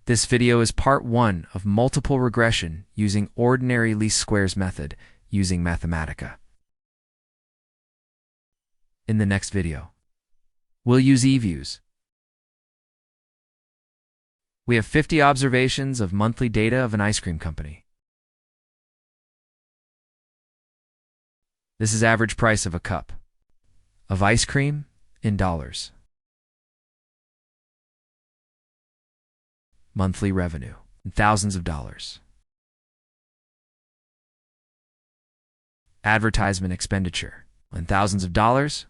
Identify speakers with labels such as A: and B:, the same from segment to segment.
A: This video is part 1 of multiple regression using ordinary least squares method using Mathematica. In the next video, we'll use eViews. We have 50 observations of monthly data of an ice cream company. This is average price of a cup of ice cream in dollars. Monthly revenue in thousands of dollars. Advertisement expenditure in thousands of dollars.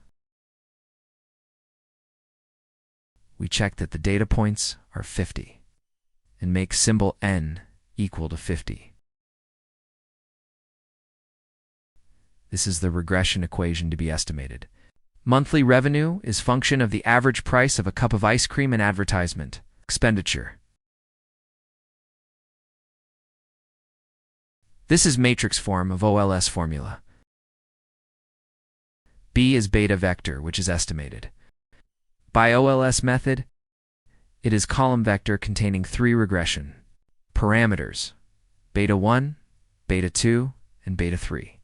A: We check that the data points are 50 and make symbol n equal to 50. This is the regression equation to be estimated. Monthly revenue is function of the average price of a cup of ice cream and advertisement expenditure. This is matrix form of OLS formula. B is beta vector, which is estimated. By OLS method, it is column vector containing 3 regression parameters, beta 1, beta 2, and beta 3.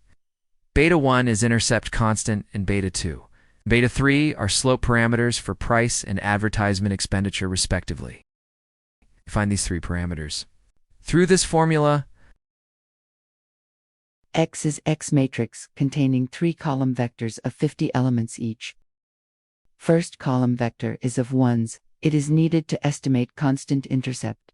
A: Beta 1 is intercept constant and beta 2. Beta 3 are slope parameters for price and advertisement expenditure respectively. Find these 3 parameters. Through this formula,
B: X is X matrix containing 3 column vectors of 50 elements each. First column vector is of ones. It is needed to estimate constant intercept.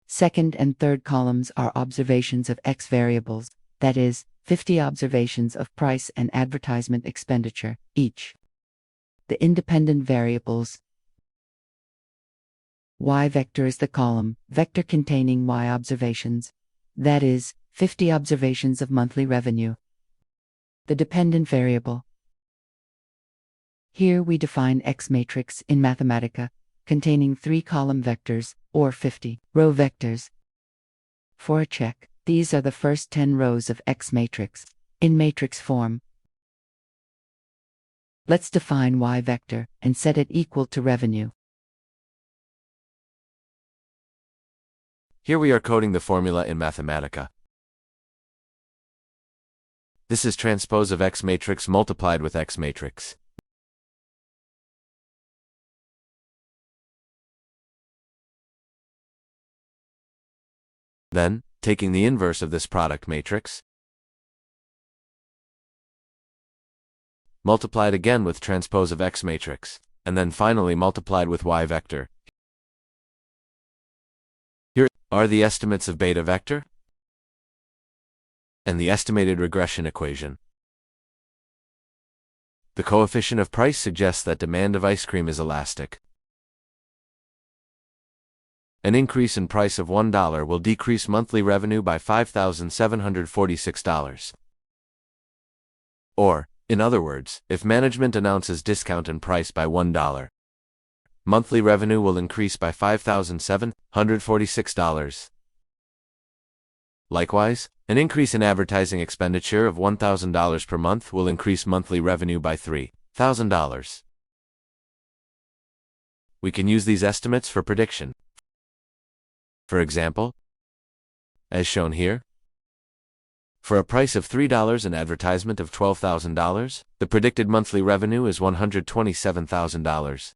B: Second and third columns are observations of X variables, that is, 50 observations of price and advertisement expenditure each. The independent variables. Y vector is the column vector containing Y observations, that is, 50 observations of monthly revenue. The dependent variable. Here we define X matrix in Mathematica, containing 3 column vectors, or 50 row vectors. For a check, these are the first 10 rows of X matrix, in matrix form. Let's define Y vector and set it equal to revenue.
C: Here we are coding the formula in Mathematica. This is transpose of X matrix multiplied with X matrix. Then, taking the inverse of this product matrix, multiplied again with transpose of X matrix, and then finally multiplied with Y vector. Here are the estimates of beta vector and the estimated regression equation. The coefficient of price suggests that demand of ice cream is elastic. An increase in price of $1 will decrease monthly revenue by $5,746. Or, in other words, if management announces discount in price by $1, monthly revenue will increase by $5,746. Likewise, an increase in advertising expenditure of $1,000 per month will increase monthly revenue by $3,000. We can use these estimates for prediction. For example, as shown here, for a price of $3 and advertisement of $12,000, the predicted monthly revenue is $127,000.